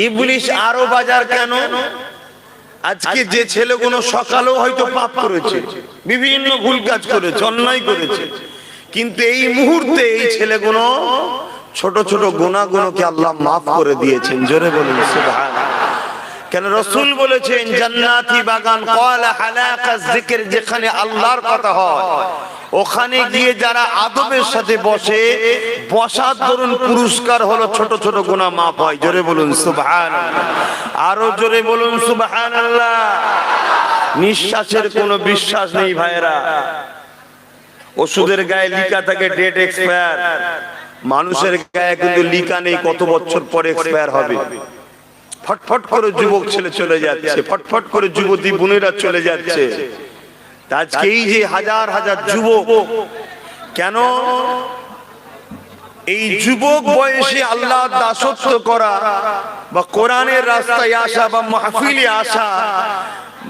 ইবলিশ আরো বাজার কেন? আজকে যে ছেলেগুলো সকালেও হয়তো পাপ করেছে, বিভিন্ন ভুল কাজ করেছে, অন্যায় করেছে, কিন্তু এই মুহূর্তে এই ছেলেগুলো ছোট ছোট গুনাহগুলোকে আল্লাহ মাফ করে দিয়েছেন। জোরে বলুন সুবহানাল্লাহ। কেন রাসূল বলেছেন জান্নাতি বাগান ক্বালা হালাকাজ যিকর, যেখানে আল্লাহর কথা হয় ওখানে গিয়ে যারা আদবের সাথে বসে, বসার দরুন পুরস্কার হলো ছোট ছোট গুনাহ মাফ হয়। জোরে বলুন সুবহানাল্লাহ, আরো জোরে বলুন সুবহানাল্লাহ। নিঃশ্বাসের কোনো বিশ্বাস নেই ভাইরা। ওষুধের গায়ে লেখা থাকে ডেট এক্সপায়ার, মানুষের গায়ে কিন্তু লেখা নেই কত বছর পরে এক্সপায়ার হবে। ফটফট করে যুবক ছেলে চলে যাচ্ছে, ফটফট করে যুবতী বোনেরা চলে যাচ্ছে। আজকে এই যে হাজার হাজার যুবক, কেন এই যুবক বয়সে আল্লাহ দাসত্ব করা বা কোরআনের রাস্তায় আসা বা মাহফিলে আসা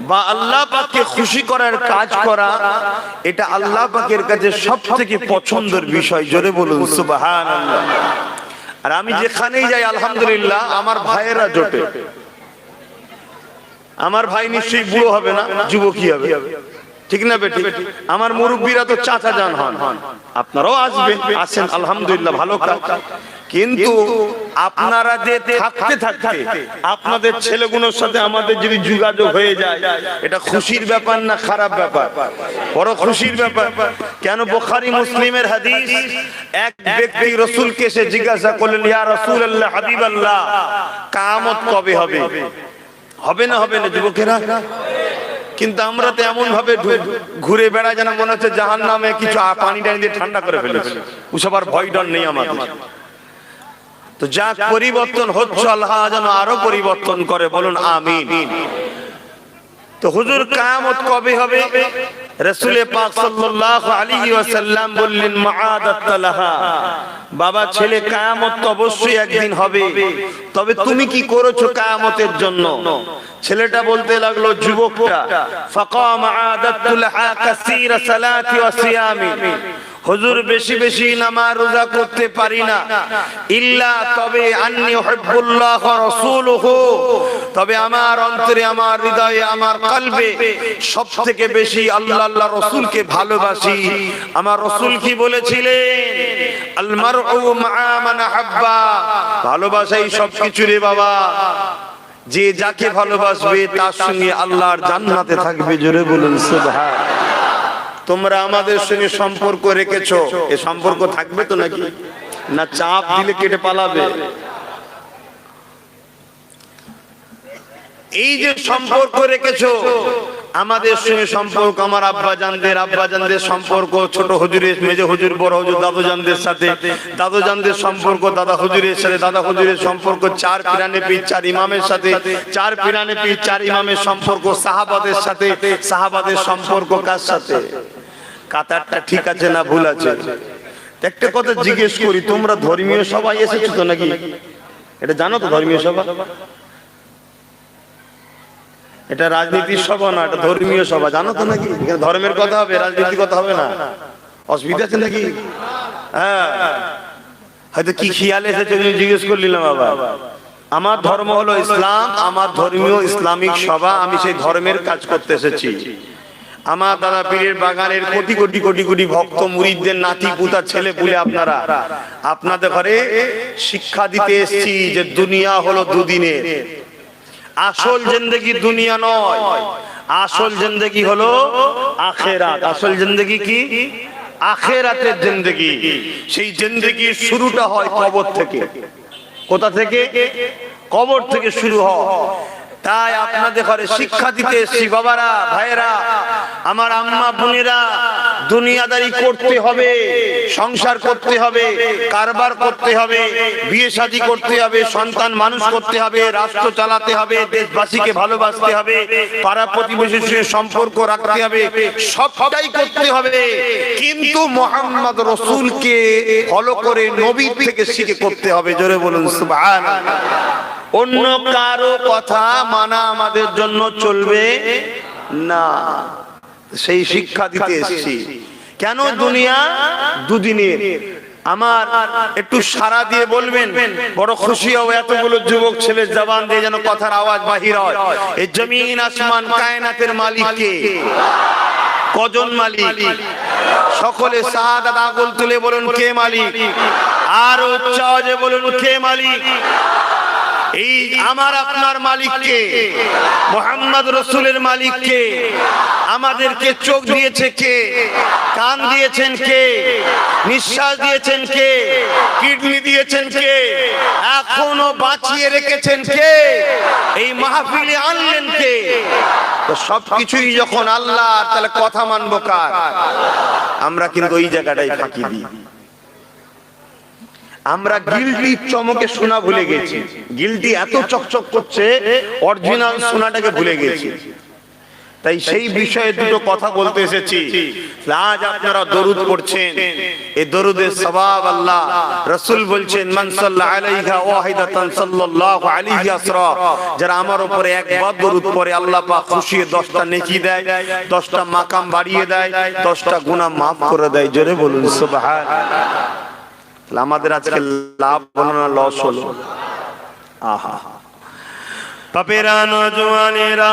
বা আল্লাহ পাককে খুশি করার কাজ করা, এটা আল্লাহ পাকের কাছে সবথেকে পছন্দের বিষয়। জোরে বলুন সুবহানাল্লাহ। আর আমি যেখানেই যাই আলহামদুলিল্লাহ আমার ভাইয়েরা জোটে। আমার ভাই নিশ্চয়ই বুড়ো হবে না, যুবকই হবে, ঠিক না বেটি? আমার মুরব্বীরা তো চাচা জান হন, আপনারাও আসবেন, আসেন আলহামদুলিল্লাহ, ভালো কাজ। কিন্তু আপনারা যে থাকতে থাকতে আপনাদের ছেলেগুলোর সাথে আমাদের যদি যোগাযোগ হয়ে যায়, এটা খুশির ব্যাপার না খারাপ ব্যাপার? বড় খুশির ব্যাপার। কেন? বুখারী মুসলিমের হাদিস, এক ব্যক্তি রাসূলকে এসে জিজ্ঞাসা করলেন, ইয়া রাসূলুল্লাহ, হাবিবাল্লাহ, কিয়ামত কবে হবে? হবে না হবে না যুবকেরা? কিন্তু আমরা তো এমন ভাবে ঘুরে বেড়াই যেন মনে হচ্ছে জাহান্নামে কিছু পানি টানি দিয়ে ঠান্ডা করে ফেলেছে, ওসব আর ভয় ডর নেই আমাদের। তো যা পরিবর্তন হচ্ছে আল্লাহ যেন আরো পরিবর্তন করে, বলুন আমিন। তো হুজুর কিয়ামত কবে হবে? রাসূল পাক সাল্লাল্লাহু আলাইহি ওয়াসাল্লাম বললেন, মুআদাত লাহা, বাবা ছেলে কিয়ামত তো অবশ্যই একদিন হবে, তবে তুমি কি করেছো কিয়ামতের জন্য? ছেলেটা বলতে লাগলো, যুবকটা, ফাকাম আদাতু লাহা কাসীরা সালাতি ওয়া সিয়ামি, হুজুর বেশি বেশি নামাজ রোজা করতে পারি না, ইল্লা তবে আন্নী উহিব্বুল্লাহ ওয়া রাসূলুহু, তবে আমার অন্তরে, আমার হৃদয়ে, আমার কলবে সবথেকে বেশি আল্লাহ আল্লাহ রাসূলকে ভালোবাসি। আমার রাসূল কি বলেছিলেন? আল মারউ মা মান হাব্বা, ভালোবাসাই সবকিছু রে বাবা। যে যাকে ভালোবাসবে তার সঙ্গে আল্লাহর জান্নাতে থাকবে। জোরে বলুন সুবহানাল্লাহ। তোমরা আমাদের সঙ্গে সম্পর্ক রেখেছো, এই সম্পর্ক থাকবে তো নাকি? না চাপ দিলে কেটে পালাবে? এই যে সম্পর্ক রেখেছো আমাদের সঙ্গে সম্পর্ক, আমার আব্বাজানদের সম্পর্ক, ছোট হুজুরের, মেজ হুজুর, বড় হুজুর, দাদুজানদের সাথে, দাদুজানদের সম্পর্ক দাদা হুজুরের সাথে, দাদা হুজুরের সম্পর্ক চার পিরানে পীর চার ইমামের সাথে, চার পিরানে পীর চার ইমামের সম্পর্ক সাহাবাদের সাথে, সাহাবাদের সম্পর্ক কার সাথে? কাতারটা ঠিক আছে না ভুল আছে? একটা কথা জিজ্ঞেস করি, তোমরা ধর্মীয় সভায় এসেছো তো নাকি? এটা জানো তো ধর্মীয় সভা? এটা রাজনীতির সভা না, এটা ধর্মীয় সভা, জানো তো নাকি? এখানে ধর্মের কথা হবে, রাজনীতির কথা হবে না। অসুবিধা আছে নাকি? হ্যাঁ, হয়তো কি খেয়াল এসেছে জিজ্ঞেস করলাম। বাবা, আমার ধর্ম হলো ইসলাম, আমার ধর্মীয় ইসলামিক সভা, আমি সেই ধর্মের কাজ করতে এসেছি। আমার দাদা পীরের বাগানের কোটি কোটি কোটি কোটি ভক্ত মুরিদদের নাতি পুতা ছেলে পুলে আপনারা, আপনাদের ঘরে শিক্ষা দিতে এসেছি যে দুনিয়া হলো দুদিনের, আসল জিন্দেগি দুনিয়া নয়, আসল জিন্দেগি হলো আখিরাত। আসল জিন্দেগি কি? আখিরাতের জিন্দেগি। সেই জিন্দেগির শুরুটা হয় কবর থেকে। কোথা থেকে? কবর থেকে শুরু হয়। তাই আপনাদের ঘরে শিক্ষা দিতে এসেছি বাবারা, ভাইয়েরা, আমার আম্মা বোনেরা, দুনিয়াদারি করতে হবে, সংসার করতে হবে, কারবার করতে হবে, বিয়ে শাদী করতে হবে, সন্তান মানুষ করতে হবে, রাষ্ট্র চালাতে হবে, দেশবাসীকে ভালোবাসতে হবে, পাড়া প্রতিবেশীর সঙ্গে সম্পর্ক রাখতে হবে, সবটাই করতে হবে, কিন্তু মুহাম্মদ রাসূলকে ফলো করে নবী থেকে শিখে করতে হবে। জোরে বলুন সুবহানাল্লাহ। অন্য কারো কথা মানা আমাদের জন্য চলবে না। সেই শিক্ষা দিতে এসেছি। কেন? দুনিয়া দুদিনের, আমার একটু সাড়া দিয়ে বলবেন, বড় খুশি হব। এতগুলো যুবক ছেলের জবান দিয়ে যেন কথার আওয়াজ বাহির হয়। এই জমিন আসমান কায়নাতের মালিক কে? কজন মালিক? সকলে শাহাদাত আঙ্গুল তুলে বলুন কে মালিক? আর উচ্চ আওয়াজে বলুন কে মালিক? এই আমার আপনার মালিক কে? মুহাম্মদ রাসূলের মালিক কে? আমাদেরকে চোখ দিয়েছে কে? কান দিয়েছেন কে? নিঃশ্বাস দিয়েছেন কে? কিডনি দিয়েছেন কে? এখনো বাঁচিয়ে রেখেছেন কে? এই মাহফিলে আনলেন কে? তো সবকিছুই যখন আল্লাহ, তাহলে কথা মানবো কার? আমরা কিন্তু ওই জায়গাটাই ফাঁকি দিই। আমরা গিল্টি চমকে সোনা ভুলে গেছি। গিল্টি এত চকচক করছে, অরিজিনাল সোনাটাকে ভুলে গেছি। তাই সেই বিষয়ে দুটো কথা বলতে এসেছি। আজ আপনারা দরুদ পড়ছেন, এই দরুদের সওয়াব আল্লাহ রাসূল বলছেন, মান সাল্লা আলাইহা ওয়াহিদাতান সাল্লাল্লাহু আলাইহি আসরা, যারা আমার উপরে একবার দরুদ পড়ে আল্লাহ পাক খুশি হয়ে 10টা নেকি দেয়, 10টা মাকাম বাড়িয়ে দেয়, 10টা গুনাহ maaf করে দেয়। জোরে বলুন সুবহানাল্লাহ। আমাদের আজকে লাভ হলো না লস হলো? আহা বাপেরা, নওজওয়ানেরা,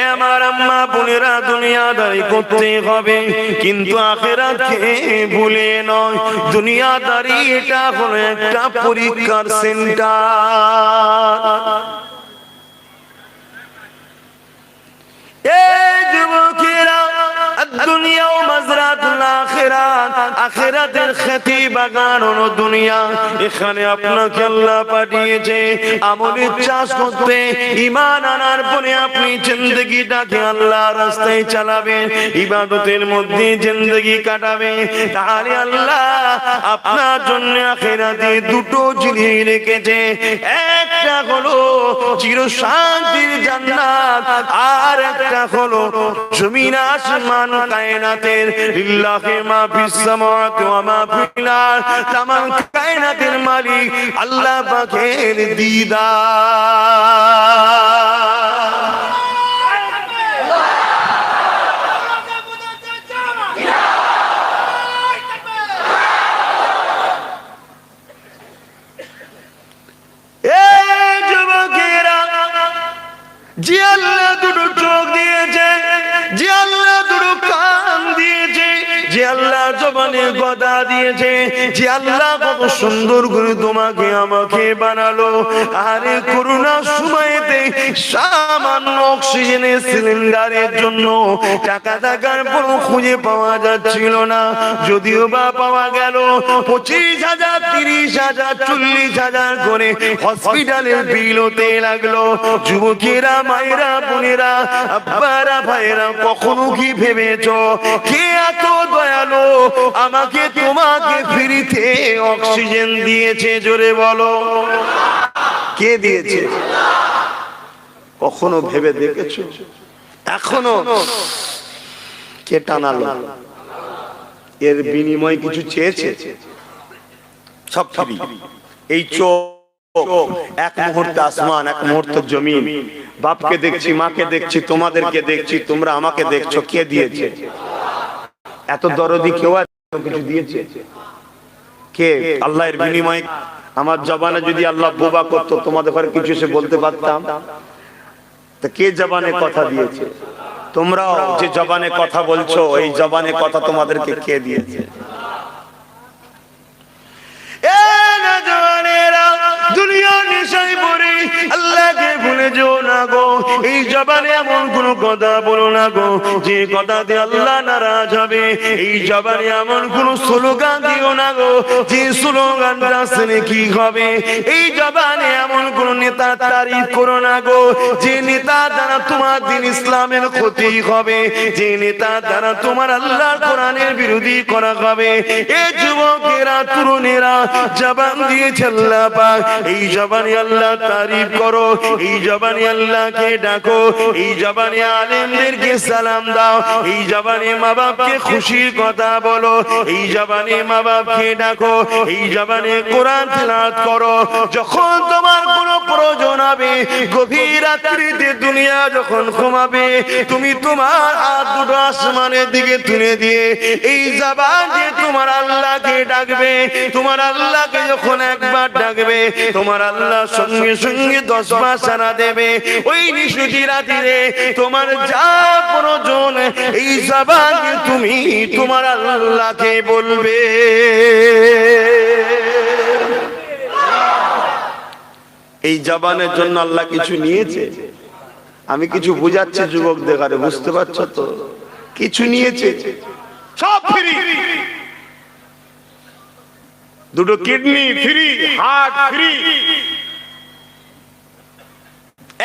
এ আমার আম্মা বোনেরা, দুনিয়াদারি করতে হবে কিন্তু আখিরাতকে ভুলে নয়। দুনিয়াদারি এটা হলো একটা পরীক্ষার সেন্টার। এই যুবকেরা, দুনিয়া ও মাজরাতুল আখিরাত, আখিরাতের খেতি বাগান হলো দুনিয়া। এখানে আপনাকে আল্লাহ পাঠিয়েছে আমলের চাষ করতে, ঈমান আনার পরে আপনি জিন্দেগিটাকে আল্লাহর রাস্তায় চালাবেন, ইবাদতের মধ্যে জিন্দেগি কাটাবেন। তাহলে আল্লাহ আপনার জন্য আখিরাতে দুটো জিনিস রেখেছে। একটা হলো চিরশান্তির জান্নাত, আর একটা হলো জমিন আসমান কায়নাতের লিল্লাহি মা ফিস সামাওয়াতি ওয়া মা ফিল আরদ, তামাম কায়নাতের মালিক আল্লাহ পাকের দিদার। এই যুবকেরা, যে আল্লাহ দুটো চোখ দিয়েছে, যে আল্লাহ দুটো কান দিয়েছে, যে আল্লাহ জবানে কথা দিয়েছে, যে আল্লাহ কত সুন্দর করে তোমাকে আমাকে বানালো। আরে করোনার সময়তে সামান্য অক্সিজেনের সিলিন্ডারের জন্য টাকা টাকার পর খুঁজে পাওয়া যাচ্ছিল না। যদিও বা পাওয়া গেল 25,000, 30,000, 40,000 করে হসপিটালের বিল হতে লাগলো। যুবকেরা, মায়েরা, বোনেরা, আব্বারা, ভাইয়েরা, কখনো কি ভেবেছো কে এত দয়ালু আমাকে তোমাকে ফ্রিতে অক্সিজেন দিয়েছে? জোরে বলো, কে দিয়েছে? কখনো ভেবে দেখেছো? এখনো কে টানালো? এর বিনিময় কিছু চেয়েছে? সব ফ্রি। এই চোখ এক মুহূর্তে আসমান, এক মুহূর্তে জমিন। বাপকে দেখছি, মাকে দেখছি, তোমাদেরকে দেখছি, তোমরা আমাকে দেখছো, কে দিয়েছে? এত দরদি কেউ কিছু দিয়েছে? কে? আল্লাহর বিনিময়। আমার জবানে যদি আল্লাহ বোবা করতো, তোমাদের ঘরে কিছু এসে বলতে পারতাম? তা কে জবানে কথা দিয়েছে? তোমরাও যে জবানে কথা বলছো, এই জবানে কথা তোমাদেরকে কে দিয়েছে? দুনিয়ার নেশায় পড়ে আল্লাহকে ভুলে যেও না গো। এই জবানে এমন কোন কথা বলো না গো যে কথাতে আল্লাহ নারাজ হবে। এই জবানে এমন কোন স্লোগান দিও না গো যে স্লোগানটা শুনে কি হবে। এই জবানে এমন কোন নেতা তারিফ করো না গো যে নেতা দ্বারা তোমার দিন ইসলামের ক্ষতি হবে, যে নেতা দ্বারা তোমার আল্লাহর কোরআনের বিরোধী করা হবে। এ যুবকেরা, তরুণেরা, জবান দিয়েছে আল্লাহ পাক, এই জবানে আল্লাহ তারিফ করো, এই জবানে আল্লাহকে ডাকো, এই জবানে আলেমদেরকে সালাম দাও, এই জবানে মা বাপকে খুশির কথা বলো, এই জবানে মা বাপকে ডাকো, এই জবানে কোরআন তিলাওয়াত করো। যখন তোমার কোনো প্রয়োজন ঘুমাবে, গভীর রাত্রিতে দুনিয়া যখন ঘুমাবে, তুমি তোমার হাত দুটো আসমানের দিকে তুলে দিয়ে এই জবান দিয়ে তোমার আল্লাহকে ডাকবে। তোমার আল্লাহকে যখন একবার ডাকবে, তোমার আল্লাহ সঙ্গে সঙ্গে 10 বার সাড়া দেবে। ওই নিশুতি রাত্রিরে তোমার যা প্রয়োজন এই জবান দিয়ে তুমি তোমার আল্লাহকে বলবে। এই জবানের জন্য আল্লাহ কিছু নিয়েছে? আমি কিছু বুঝাচ্ছি যুবকদের, আরে বুঝতে পারছো তো? কিছু নিয়েছে, সব ফ্রি। দুটো কিডনি ফ্রি, হার্ট ফ্রি,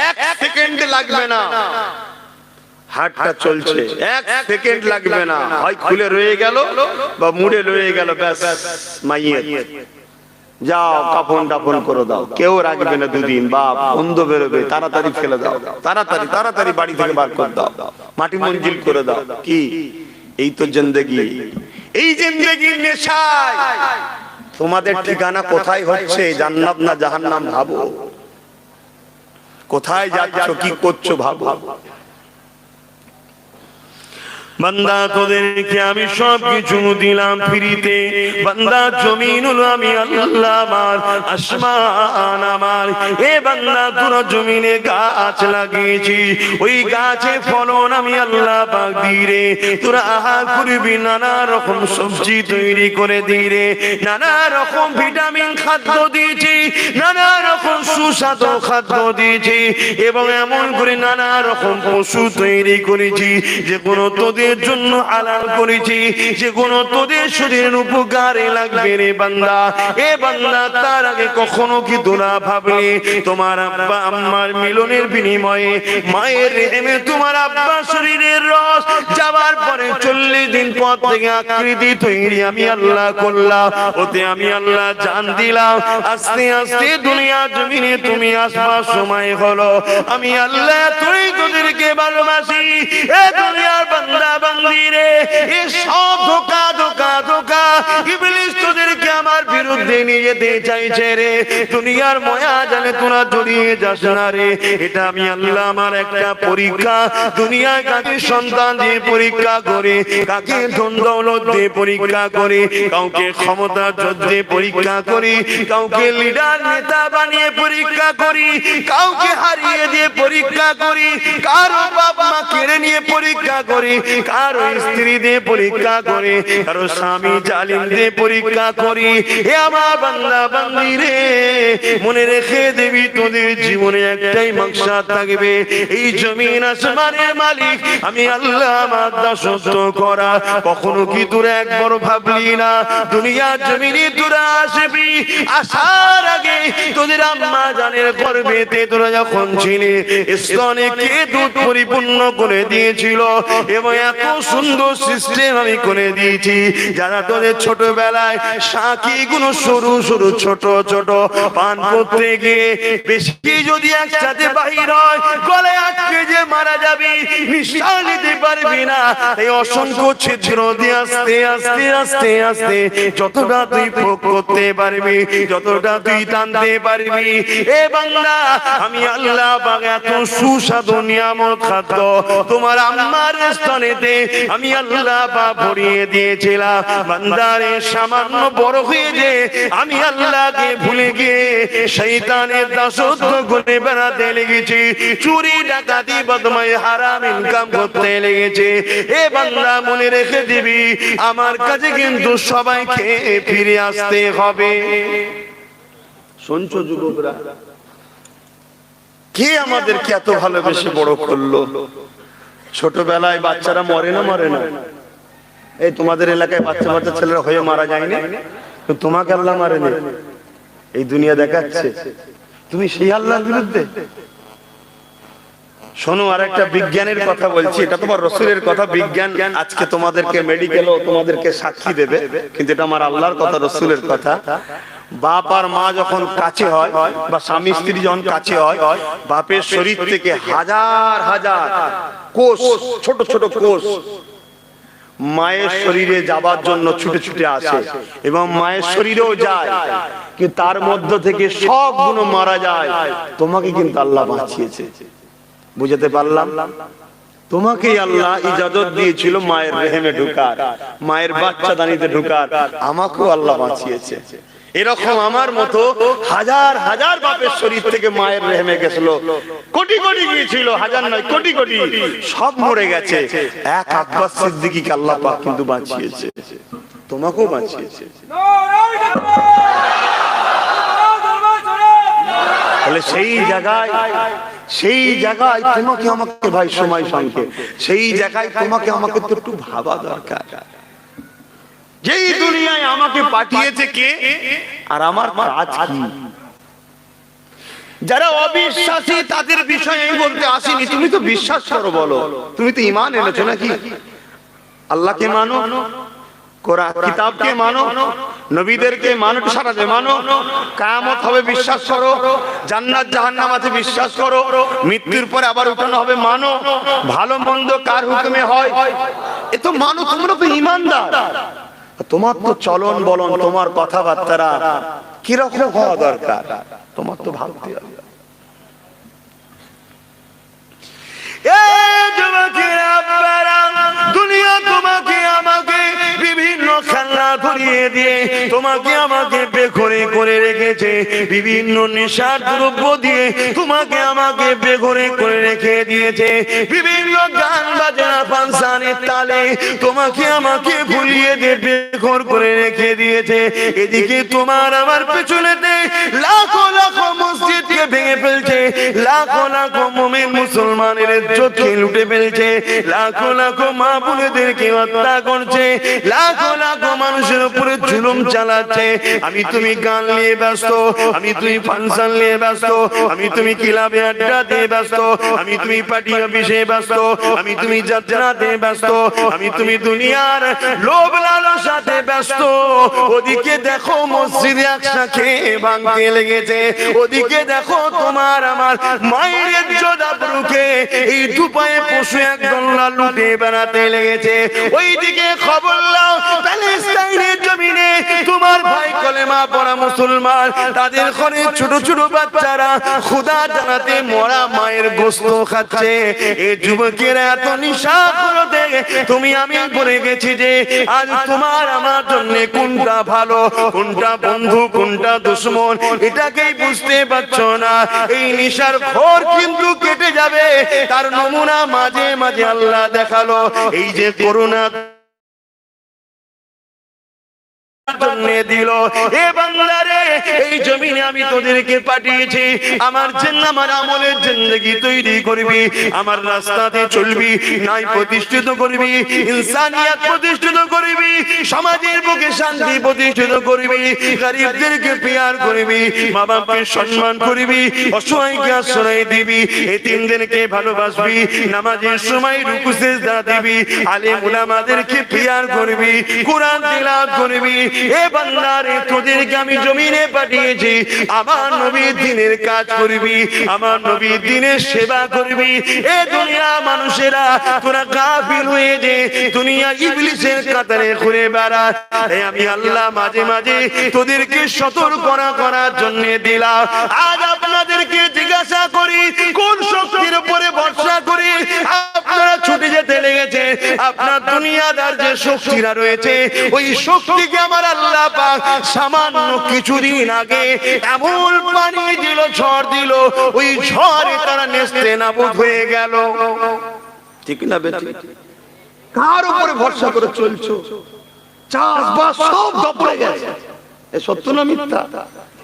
এক সেকেন্ড লাগবে না। হার্টটা চলছে, এক সেকেন্ড লাগবে না, হয় খুলে রয়ে গেল বা মুড়ে রয়ে গেল, ব্যাস মাইয়েত। যাও কাফন টাফন করে দাও, কেউ রাখবে না দুদিন, বাপ বন্ধ বেরোবে, তাড়াতাড়ি ফেলে দাও, তাড়াতাড়ি তাড়াতাড়ি বাড়ি থেকে বার করে দাও, মাটি মঞ্জিল করে দাও। কি এই তো জিন্দেগি। এই জিন্দেগির নেশায় তোমাদের ঠিকানা কোথায় হচ্ছে? জান্নাত না জাহান্নাম ভাবো। কোথায় যাচ্ছ, কি করছো ভাবো। বান্দা তোদেরকে আমি সব কিছু দিলাম ফ্রিতে। বান্দা জমিন হলো আমি আল্লাহ আমার, আসমান আমার। এ বান্দা তোরা জমিনে গাছ লাগিয়েছি, ওই গাছে ফলন আমি আল্লাহ পাক দিই রে। তোরা আহার করবি, নানা রকম সবজি তৈরি করে দিই রে, নানা রকম ভিটামিন খাদ্য দিয়েছি, নানা রকম সুস্বাদু খাদ্য দিয়েছি, এবং এমন করে নানা রকম পশু তৈরি করেছি যে কোনো তোদের জন্য হালাল করেছি, যে কোনো তোদের শরীরের উপকারে লাগবে রে বান্দা। এ বান্দা তার আগে কখনো কি তোরা ভাবলে তোমার আব্বা আম্মার মিলনের বিনিময়ে মায়ের রেহেমে তোমার আব্বা শরীরের রস যাওয়ার পরে 40 দিন পর থেকে আকৃতি তৈরি আমি আল্লাহ করলাম, ওতে আমি আল্লাহ জান দিলাম। আস্তে আস্তে দুনিয়া জমিনে তুমি আসবার সময় হলো, আমি আল্লাহ তুই তোদেরকে ভালোবাসি। এ দুনিয়ার বান্দা বান্দিরে, এ সব ধোঁকা ধোঁকা ধোঁকা ইবলিস তোদেরকে আমার বিরুদ্ধে নিয়ে যেতে চাইছে রে। দুনিয়ার মায়া জানে তোরা জড়িয়ে যাস না রে। এটা আমি আল্লাহ আমার একটা পরীক্ষা। দুনিয়ায় কাকে সন্তান দিয়ে পরীক্ষা করে, কাকে ধন দৌলত দিয়ে পরীক্ষা করে, কাউকে ক্ষমতা যুদ্ধে পরীক্ষা করি, কাউকে লিডার নেতা বানিয়ে পরীক্ষা করি, কাউকে হারিয়ে দিয়ে পরীক্ষা করি, কারো বাপ মা কেড়ে নিয়ে পরীক্ষা করি, কারো স্ত্রী দিয়ে পরীক্ষা করি, কারো স্বামী জালিম দিয়ে পরীক্ষা করি। এ আমার বান্দা বান্দি রে, মনে রেখে দিবি তোদের জীবনে একটাই মাকসাদ থাকবে, এই জমিন আসমানের মালিক আমি আল্লাহ আমার দাসত্ব করা। কখনো কি তোরা একবার ভাবলি না দুনিয়ার জমিনে তোরা আসবি? আসার আগে তোদের আম্মা জানের গর্ভেতে তোরা যখন ছিলি, স্তনে কে দুধ পরিপূর্ণ করে দিয়েছিল, এবং এত সুন্দর সিস্টেম আমি করে দিয়েছি যারা তোদের ছোটবেলায় সাকি গুলো সরু সরু ছোট ছোট পান করতে গিয়ে বেশি যদি একসাথে বাহির হয় গলায় আটকে যে মারা যাবি, নিঃশ্বাস নিতে পারবি না। এই অসংখ্য ছিদ্র দিয়ে আস্তে আস্তে আস্তে আস্তে যতটা তুই ভোগ করতে পারবি, যতটা তুই টানতে পারবি, এ বান্দা আমি আল্লাহ পাক এত সুস্বাদু নিয়ামত খাদ্য তোমার আম্মার স্তনেতে আমি আল্লাহ পাক ভরিয়ে দিয়েছিলাম। বান্দারে সামান্য বড় হয়ে যে আমি আল্লাহকে ভুলে গিয়ে শয়তানের দাসত্ব করে বেড়াতে লেগেছি, চুরি ডাকাতি বদমাই হারাম ইনকাম করতে লেগেছে। এ বান্দা মনে রেখে দিবি আমার কাছে কিন্তু সবাইকে ফিরে আসতে হবে। শুনছো যুবকরা, কে আমাদেরকে এত ভালোবেসে বড় করলো? ছোটবেলায় বাচ্চারা মরে না মরে না? এই তোমাদের এলাকায় বাচ্চা বাচ্চা ছেলেরা হয়ে মারা যায়নি? তোমাকে আল্লাহ মারেনি, এই দুনিয়া দেখাচ্ছে তুমি সেই আল্লাহর বিরুদ্ধে। শোনো, আর একটা বিজ্ঞানের কথা বলছি, এটা তোমার রসুলের কথা। বিজ্ঞান আজকে তোমাদেরকে মেডিকেলও তোমাদেরকে সাক্ষী দেবে, কিন্তু এটা আমার আল্লাহর কথা, রসুলের কথা। বাপ আর মা যখন কাছে হয় বা স্বামী স্ত্রী যখন কাছে হয়, বাপের শরীর থেকে হাজার হাজার কোষ, ছোট ছোট কোষ মায়ের শরীরে যাবার জন্য ছুটে ছুটে আসে এবং মায়ের শরীরেও যায়, কিন্তু তার মধ্য থেকে সবগুলো মারা যায়। তোমাকে কিন্তু আল্লাহ বাঁচিয়েছে। বুঝতে পারলাম? তোমাকে আল্লাহ ইজাজত দিয়েছিল মায়ের রেহেমে ঢুকার, মায়ের বাচ্চাদানিতে ঢুকার, আমাকেও আল্লাহ বাঁচিয়েছে। এরকম আমার মতো হাজার হাজার বাপের শরীর থেকে মায়ের রেহেমে গেছিল, কোটি কোটি গিয়েছিল, হাজার নয় কোটি কোটি, সব মরে গেছে। এক আব্বাস সিদ্দিকীকে আল্লাহ পাক কিন্তু বাঁচিয়েছে, তোমাকেও বাঁচিয়েছে। তাহলে সেই জায়গায় তোমাকে আমাকে, ভাই সময় সঙ্গে, সেই জায়গায় তোমাকে আমাকে তো একটু ভাবা দরকার। যেই দুনিয়ায় আমাকে পাঠিয়েছে কে, আর আমার কাজ কি? যারা অবিশ্বাসী তাদের বিষয়ে আমি বলতে আসিনি। তুমি তো বিশ্বাস করো, বলো তুমি তো ঈমান এনেছো নাকি? আল্লাহকে মানো, কোরআন কিতাবকে মানো, নবীদেরকে মানো, সারাতে মানো, কিয়ামত হবে বিশ্বাস করো, জান্নাত জাহান্নাম আছে বিশ্বাস করো, মৃত্যুর পরে আবার উঠানো হবে মানো, ভালো মন্দ কার হুকুমে হয় এ তো মানো। তোমরা তো ঈমানদার। তোমার তো চলন বলন, তোমার কথাবার্তা কিরকম হওয়া দরকার তোমার তো ভাবতে হবে। দুনিয়া তোমাকে আমাকে বিভিন্ন খেলনা ধরিয়ে দিয়ে তোমাকে আমাকে বেঘরে করে রেখেছে, বিভিন্ন নেশার দ্রব্য দিয়ে তোমাকে আমাকে বেঘরে করে রেখে দিয়েছে, বিভিন্ন গান বাজনা ফাংশনের তালে তোমাকে আমাকে ভুলিয়ে দিয়ে বেঘর করে রেখে দিয়েছে। এদিকে তোমার আমার পেছনেতে লাখো লাখো মসজিদকে ভেঙে ফেলছে, লাখো লাখো মুমিন মুসলমানের ইজ্জতকে লুটে ফেলছে, লাখো লাখো মা বোনেদেরকে হত্যা করছে, লাখো লাখো মানুষের উপরে জুলুম চালাচ্ছে। আমি তুমি গান নিয়ে ব্যস্ত, আমি তুমি ফাংশন নিয়ে ব্যস্ত, আমি তুমি ক্লাবে আড্ডা দিয়ে ব্যস্ত, আমি তুমি পার্টি অফিসে ব্যস্ত, আমি তুমি যাত্রাতে ব্যস্ত, আমি তুমি দুনিয়ার লোভ লালসাতে ব্যস্ত। ওদিকে দেখো মসজিদে আকসাকে ভাঙতে লেগেছে, ওদিকে দেখো তোমার আমার মায়ের ইজ্জত আবরুকে এই দুপায়ে পশু একদল লুটে বেড়াতে লেগেছে। ওইদিকে খবর নাও প্যালেস্টাইনের জমিনে তোমার ভাই কলেমা পড়া মুসলমান, তাদের ঘরে ছোট ছোট বাচ্চারা খোদা জানাতে মরা মায়ের গোশত খাচ্ছে। এই যুবকেরা এত নিশা করতে তুমি আমি পড়ে গেছি যে আজ তোমার আমার জন্য কোনটা ভালো, কোনটা বন্ধু, কোনটা দুশমন এটাকেই বুঝতে পারছো না। এই নিশার ঘোর কিন্তু কেটে যাবে, তার নমুনা মাঝে মাঝে আল্লাহ দেখালো। এই যে করোনা দিল, এ বাংলারে এই জমিনে আমি তোদেরকে পাঠিয়েছি আমার জন্য, আমার আমলের জিন্দেগি তৈরি করবি, আমার রাস্তাতে চলবি, নাই প্রতিষ্ঠিত করবি, ইনসানিয়াত প্রতিষ্ঠিত করবি, সমাজের বুকে শান্তি প্রতিষ্ঠিত করবি, গরিবদেরকে পেয়ার করবি, মা বাপকে সম্মান করবি, অসহায়কে আশ্রয় দিবি, এতিমদেরকে ভালোবাসবি, নামাজের সময় রুকু সিজদা দিবি, আলেম উলামাদেরকে পেয়ার করবি, কোরআন তিলাওয়াত করবি। এ বান্দারে তোদেরকে আমি জমিনে পাঠিয়েছি আমার নবীর দ্বীনের কাজ করবি, আমার নবীর দ্বীনের সেবা করবি। এ দুনিয়া মানুষেরা তোরা গাফিল হয়ে যে দুনিয়া ইবলিসের কাতারে ঘুরে বেড়া, আমি আল্লাহ মাঝে মাঝে তোদেরকে সতর্ক করার জন্য দিলাম। আজ আপনাদেরকে জিজ্ঞাসা করি কোন শক্তির উপরে ভরসা করি আপনারা ছুটে যেতে লেগেছে? আপনার দুনিয়াদার যে শক্তিরা রয়েছে ওই শক্তিকে আমার আল্লাহ পাক সামান্য কিছুদিন আগে এমন পানি দিল, ঝড় দিল, ওই ঝড়ে তারা নেস্তে নাবুদ হয়ে গেল। ঠিক না বেটি? কার উপরে ভরসা করে চলছো? চাষবাস সব দপড়ে গেছে। এ সত্য না মিথ্যা?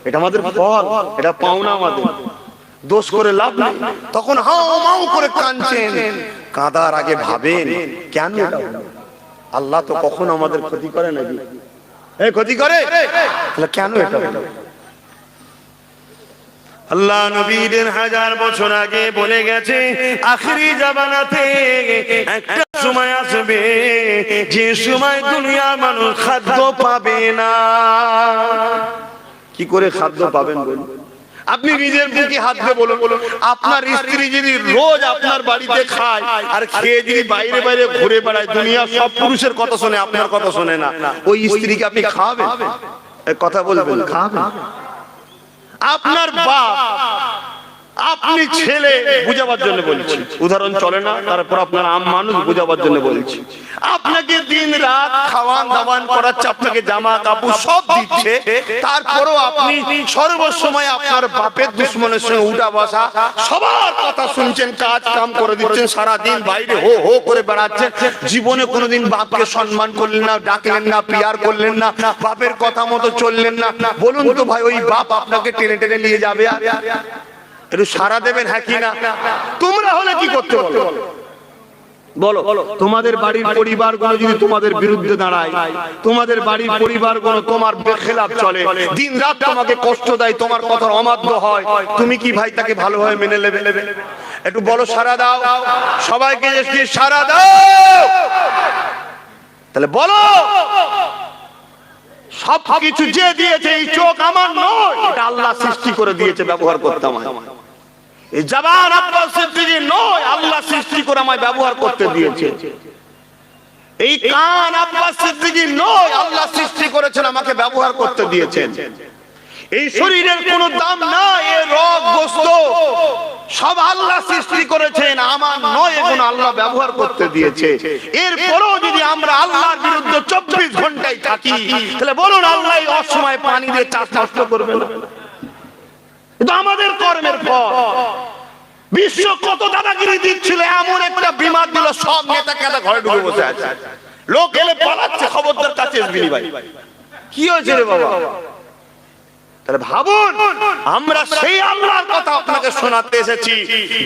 এটা আমাদের ফল, এটা পাওনা আমাদের, দোষ করে লাভ নেই। তখন হাও মাও করে কাঁদছেন, কাঁদার আগে ভাবেন কেন এটা হলো? আল্লাহ তো কখনো আমাদের ক্ষতি করে নাকি? ক্ষতি করে? তাহলে কেন এটা হলো? আল্লাহ নবীদের হাজার বছর আগে বলে গেছে আখিরি জামানাতে একটা সময় আসবে যে সময় দুনিয়ার মানুষ খাদ্য পাবে না। কি করে খাদ্য পাবেন বলুন? আপনি নিজের বুকে হাত দিয়ে বলুন, আপনার স্ত্রী যদি রোজ আপনার বাড়িতে খায় আর খেয়ে যদি বাইরে বাইরে ঘুরে বেড়ায়, দুনিয়া সব পুরুষের কথা শোনে, আপনার কথা শোনে না, ওই স্ত্রীকে আপনি খাওয়াবেন? কথা বলবেন, খাওয়াবেন? আপনার বাপ, আপনি ছেলে, বুঝাবার জন্য বলছি, উদাহরণ চলে না, তারপর আপনার আম মানুষ, বুঝাবার জন্য বলছি। আপনাকে দিন রাত খাওয়ান দাওয়ান করাচ্ছে, আপনাকে জামা কাপড় সব দিচ্ছে, তারপরও আপনি সর্বসময় আপনার বাপের দুশ্মনের সঙ্গে উঠা বসা, সবার কথা শুনছেন, কাজ কাম করে দিচ্ছেন, সারা দিন বাইরে হো হো করে বেড়াচ্ছেন, জীবনে কোনোদিন বাপকে সম্মান করলেন না, ডাকলেন না, পিয়ার করলেন না, বাপের কথা মতো চললেন না। বলুন তো ভাই, ওই বাপ আপনাকে টেনে টেনে নিয়ে যাবে? একটু সারা দেবেন, হ্যাঁ কি না? তোমরা হলে কি করতে বলো? তোমাদের বাড়ির পরিবারগুলো যদি তোমাদের বিরুদ্ধে দাঁড়ায়, তোমাদের বাড়ির পরিবারগুলো তোমার বেখেলাপ চলে, দিন রাত তোমাকে কষ্ট দেয়, তোমার কথার অমান্য হয়, তুমি কি ভাই তাকে ভালোভাবে মেনে নেবে? একটু বলো, সারা দাও, সবাইকে সারা দাও। তাহলে বলো, সব কিছু যে দিয়েছে, এই চোখ আমার নয়, এটা আল্লাহ সৃষ্টি করে দিয়েছে, ব্যবহার করতে আমায়। এই জবান আব্বাস সিদ্দিকী নয়, আল্লাহ সৃষ্টি করে আমায় ব্যবহার করতে দিয়েছে। এই কান আব্বাস সিদ্দিকী নয়, আল্লাহ সৃষ্টি করেছেন, আমাকে ব্যবহার করতে দিয়েছেন। এই শরীরের কোনো দাম নাই, এই রগ গোশত সব আল্লাহ সৃষ্টি করেছেন, আমার নয়, এগুলো আল্লাহ ব্যবহার করতে দিয়েছে। এরপরও যদি আমরা আল্লাহর বিরুদ্ধে 24 ঘন্টায় থাকি, তাহলে বলুন আল্লাহ অসময়ে পানি দিয়ে চাষ নষ্ট করবে না? এটা আমাদের কর্মের ফল। বিশ্ব কত দাদাগিরি দিচ্ছিল, এমন একটা বিমার দিল, সব নেতা কেদা ঘরে ঢুকে বসে আছে, লোক এলে পালাচ্ছে, খবরদার কাছে আসবিনি ভাই, কি হয়েছে রে বাবা? তাহলে ভাবুন, আমরা সেই আল্লাহর কথা আপনাকে শোনাতে এসেছি,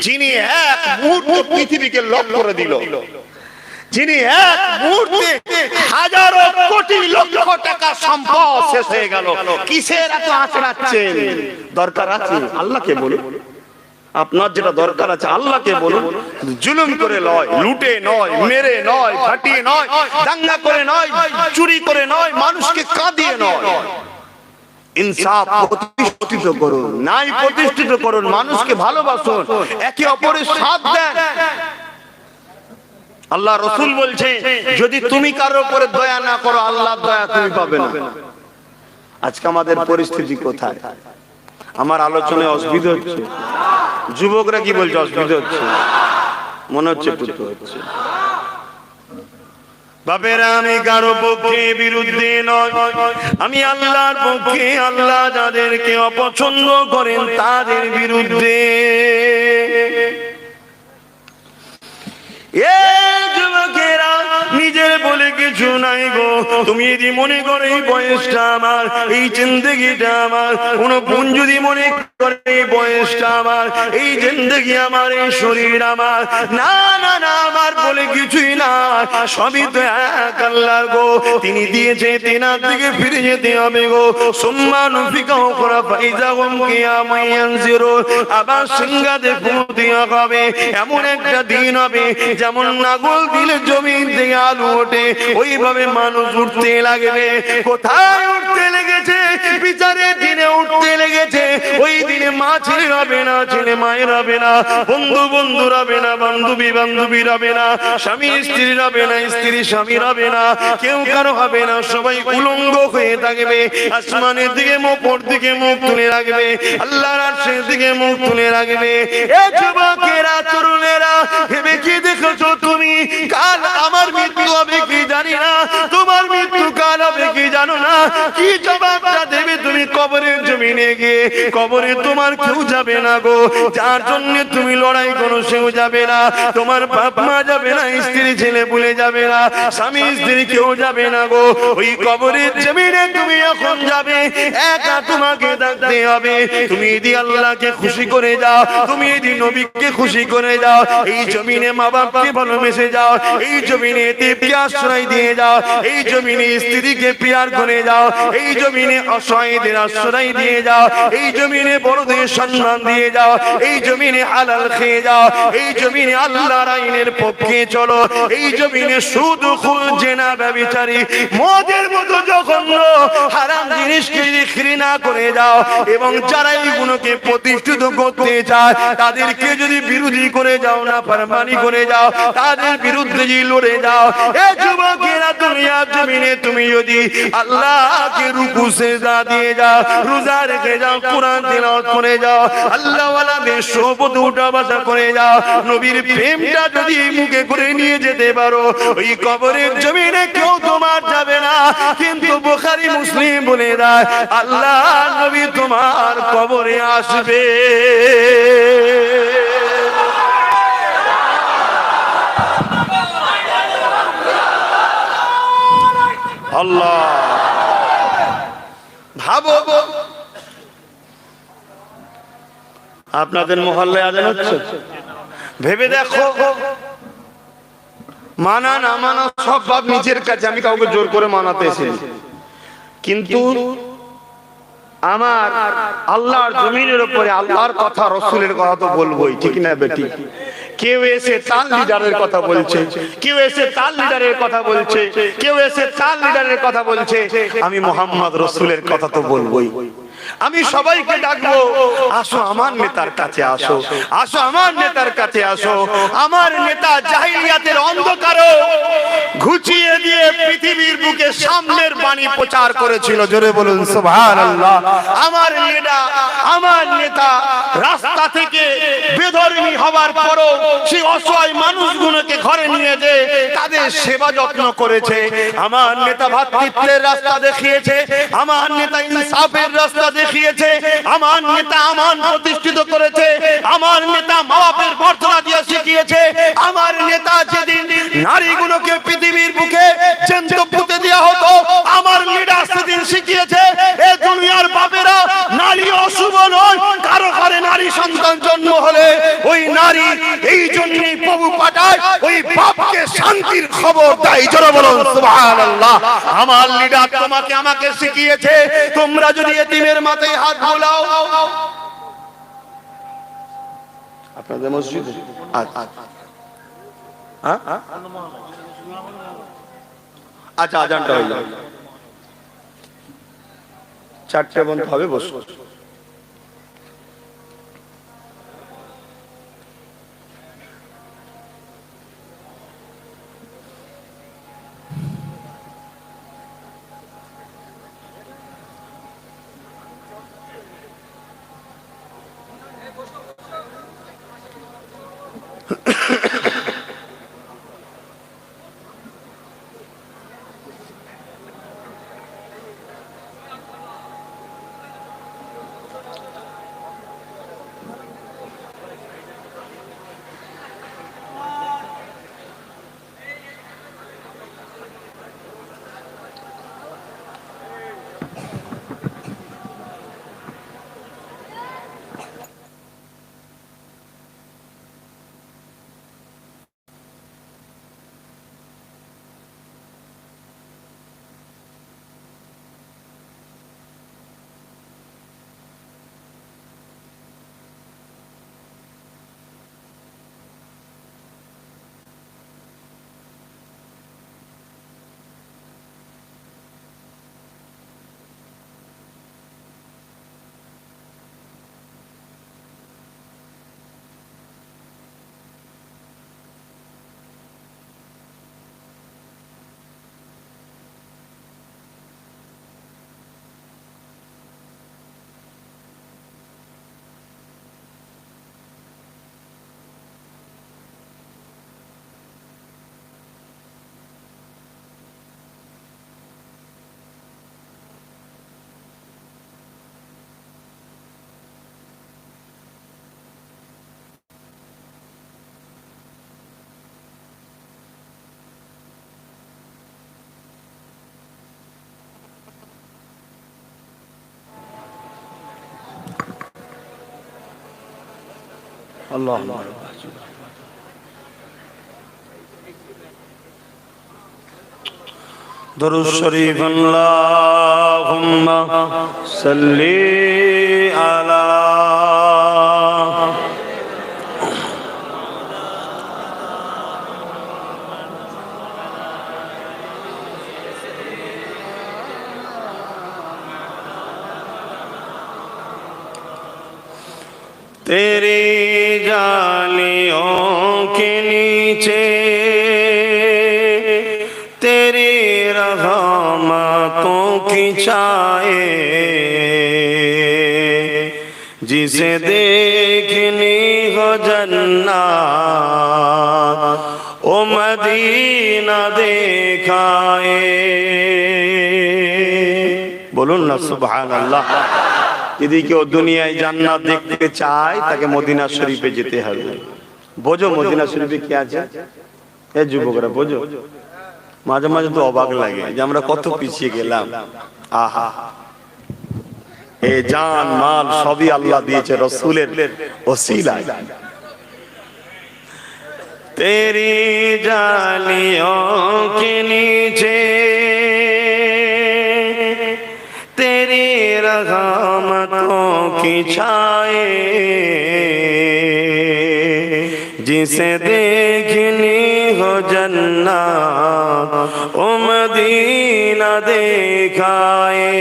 যিনি এক মুহূর্তে পৃথিবীকে লক করে দিল, যিনি এক মুহূর্তে হাজারো কোটি লক্ষ টাকা সম্পদ শেষ হয়ে গেল। কিসের এত আঁচড়াচ্ছেন? দরকার আছে আল্লাহকে বলুন, আপনার যেটা দরকার আছে আল্লাহকে বলুন। জুলুম করে নয়, লুটে নয়, মেরে নয়, ফাটিয়ে নয়, দাঙ্গা করে নয়, চুরি করে নয়, মানুষকে কাঁদিয়ে নয়, ইনসাফ প্রতিষ্ঠিত করুন, ন্যায় প্রতিষ্ঠিত করুন, মানুষকে ভালোবাসুন, একে অপরের সাথ দেন। আল্লাহ রসুল বলছে, যদি তুমি কারোর উপরে দয়া না করো, আল্লাহর দয়া তুমি পাবে না। আজকে আমাদের পরিস্থিতি কোথায়? আমার আলোচনায় অসুবিধা হচ্ছে? যুবকরা কি বলছে? অসুবিধা হচ্ছে? মনে হচ্ছে পুত্র হচ্ছে। বাপেরা, আমি কারো পক্ষে বিরুদ্ধে নয়, আমি আল্লাহর পক্ষে। আল্লাহ যাদেরকে অপছন্দ করেন তাদের বিরুদ্ধে। যুবকেরা, নিজের বলে কিছু নাই গো। তুমি যদি মনে করো এই বয়সটা আমার, এই জিন্দেগিটা আমার, কোন বোন যদি মনে করে এই বয়সটা আমার, এই জিন্দেগি আমার, এই শরীর আমার, না না না, আমার বলে কিছুই না, সবই তো এক আল্লাহর গো। তিনি দিয়েছে, তেনার দিকে ফিরে যেতে হবে গো। সম্মানু ফিকাও করা ফাইজাহুম কিয়ামা ইয়ানজিরুন। আবার সিংহাতে ফুঁ দেওয়া হবে, এমন একটা দিন হবে যেমন নাগল দিলে জমিন থেকে আলু ওঠে, ওইভাবে মানুষ উঠতে লাগবে। কোথায় উঠতে লেগেছে? বিচারের দিনে উঠতে লেগেছে। ওই দিনে মা ছেলে হবে না, ছেলে মায়ের হবে না, বন্ধু বন্ধুর হবে না, বান্ধবী বান্ধবীর হবে না, স্বামী স্ত্রীর হবে না, স্ত্রী স্বামীর হবে না, কেউ কারো হবে না, সবাই উলঙ্গ হয়ে থাকবে। আসমানের দিকে মুখ, ওপর দিকে মুখ তুলে রাখবে, আল্লাহর আরশের দিকে মুখ তুলে রাখবে। এ যুবকেরা, তরুণেরা, ভেবে কি দেখেছো তুমি? কাল আমার মৃত্যু হবে কি জানি না, তোমার মৃত্যু কাল হবে কি জানো না। কি জবাবটা দেবে তুমি কবরের জমিনে গিয়ে? কবরে তোমার কেউ যাবে না গো, যার জন্য তুমি লড়াই করো সেও যাবে না, তোমার বাপ মা যাবে না, স্ত্রী ছেলে ভুলে যাবে না, স্বামী স্ত্রী কেউ যাবে না গো। ওই কবরের জমিনে তুমি এখন যাবে, একা তোমাকে থাকতে হবে। তুমি যদি আল্লাহকে খুশি করে যাও, তুমি যদি নবীকে খুশি করে যাও, এই জমিনে মা বাপকে ভালোবেসে যাও, এই জমিনে দেবকে আশ্রয় দিয়ে যাও, এই জমিনে স্ত্রীকে প্রিয়ার করে যাও, এই জমিনে অসহায়দের আশ্রয় দিয়ে যাও, এই জমিনে বড়দের সম্মান দিয়ে যাও, এই জমিনে হালাল খেয়ে যাও, এই জমিনে আল্লাহর আইনের পক্ষে চলো, এই জমিনে সুদ খুন জেনা ব্যভিচারী মদের মতো জঘন্য হারাম জিনিসকে ঘৃণা করে যাও, এবং যারা এইগুলোকে প্রতিষ্ঠিত করতে চায় তাদেরকে যদি বিরোধী করে যাও, না ফরমানি করে যাও, তাদের বিরুদ্ধে যদি লড়ে যাও, এ যুবকেরা দুনিয়ার জমিনে তুমি যদি আল্লাহকে রুকু সিজদা দিয়ে যাও, রোজা রেখে যাও, কোরআন তিলাওয়াত করে যাও, আল্লাহ ওয়ালাদের সোহবতে উঠা বসা করে যাও, নবীর প্রেমটা যদি মুখে করে নিয়ে যেতে পারো, ওই কবরের জমিনে কেউ তোমার যাবে না। কিন্তু বুখারী মুসলিম বলে দেয় আল্লাহ নবী তোমার কবরে আসবে। আল্লাহ ভাবো, আপনাদের মহল্লায় আজান হচ্ছে, ভেবে দেখো, মানা না মানা সব ভাব নিজের কাছে, আমি কাউকে জোর করে মানাতে এসেছি, কিন্তু আমার আল্লাহর জমিনের উপরে আল্লাহর কথা রাসূলের কথা তো বলবোই, ঠিক না বেটি? কেউ এসে তার লিডারের কথা বলছে, কেউ এসে তার লিডারের কথা বলছে, কেউ এসে তার লিডারের কথা বলছে, আমি মুহাম্মদ রাসূলের কথা তো বলবোই। আমি সবাইকে ডাকবো, আসো আমার নেতার কাছে আসো, আসো আমার নেতার কাছে আসো। আমার নেতা জাহিলিয়াতের অন্ধকারও ঘুচিয়ে দিয়ে পৃথিবীর বুকে সামনের বাণী প্রচার করেছিল, জোরে বলুন সুবহানাল্লাহ। আমার নেতা রাস্তা থেকে বেধর্মী হওয়ার পরও সেই অসহায় মানুষগুলোকে ঘরে নিয়ে যে তাদের সেবা যত্ন করেছে। আমার নেতা ভ্রাতৃত্বের রাস্তা দেখিয়েছে, আমার নেতা ইনসাফের রাস্তা দেখিয়েছে, আমার নেতা আমান প্রতিষ্ঠিত করেছে, আমার নেতা মা বাপের মর্যাদা দিয়ে শিখিয়েছে, আমার নেতা যেদিন নারীগুলোকে পৃথিবীর বুকে জ্যান্ত পুঁতে দেওয়া হতো, আমার লিডার সেদিন শিখিয়েছে এ দুনিয়ার বাপেরা নারী অশুভ নয়, কারো ঘরে নারী সন্তান জন্ম হলে ওই নারী এই জন্যই প্রভু পাঠায় ওই বাপকে শান্তির খবর দেয়, জোরে বলুন সুবহানাল্লাহ। আমার লিডার তোমাকে আমাকে শিখিয়েছে, তোমরা যদি এতিমের মাথায় হাত বোলাও, আপনাদের মসজিদে আচ্ছা আজানটা হইল, 4টে বন্ধ হবে, বসো। আল্লাহ दुरूद शरीफ अल्लाहुम्मा सल्ली अला तेरी जालियों के नीचे तेरी रहमतों की छाए जिसे देखनी हो जन्नत ओ मदीना देखाए। बोलून ना सुभान अल्लाह। যদি কেউ দুনিয়ায় জান্নাত দেখতে চায় তাকে মদিনা শরীফে যেতে হবে। বোঝো মদিনা শরীফে কি আছে? এ যুবকরা বোঝো, মাঝে মাঝে তো অবাক লাগে যে আমরা কত পিছিয়ে গেলাম। আহা, এ জান মাল সবই আল্লাহ দিয়েছে রাসূলের ওসিলায়। তেরি জালিयों के नीचे तेरी रहमतों की छाए जिसे देखनी हो जन्नत ओ मदीना देखाए।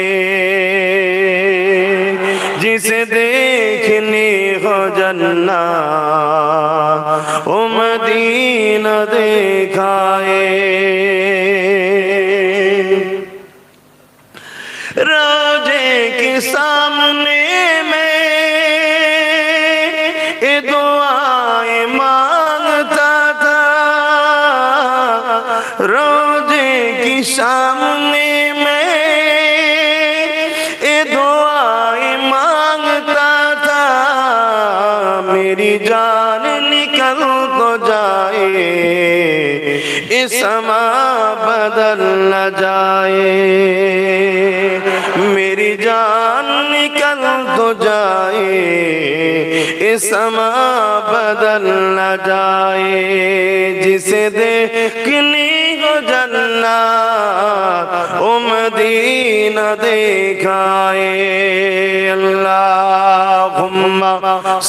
जिसे देखनी हो जन्नत ओ मदीना देखाए। रोजे के सामने में ये दुआएं मांगता था। रोजे के सामने में ये दुआएं मांगता था। मेरी जान निकल तो जाए ये समा बदल न जाए। मेरी जान निकल तो जाए ये समा बदल न जाए। जिसे देखनी हो जन्नत ओ मदीना देखाए। अल्लाहुम्मा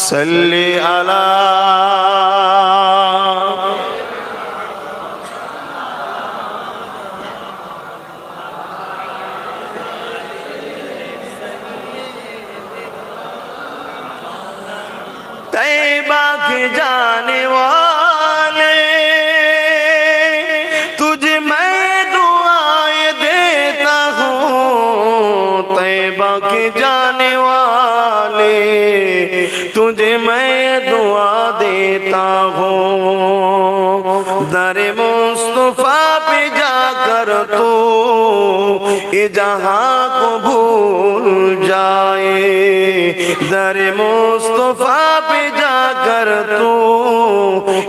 सल्ली अला तैबा के जाने वाले तुझे मैं दुआएं देता हूँ। तैबा के जाने वाले तुझे मैं दुआ देता हूँ। दरे मुस्तफा पे जाकर तू ये जहाँ को भूल जाए। दरे मुस्तफा पे जाकर तू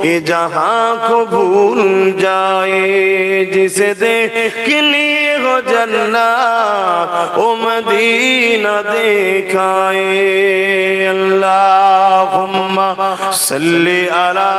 ये जहाँ को भूल जाए। जिसे देखनी हो जन्नत ओ मदीना देखाए। अल्लाहुम्मा सल्ली अला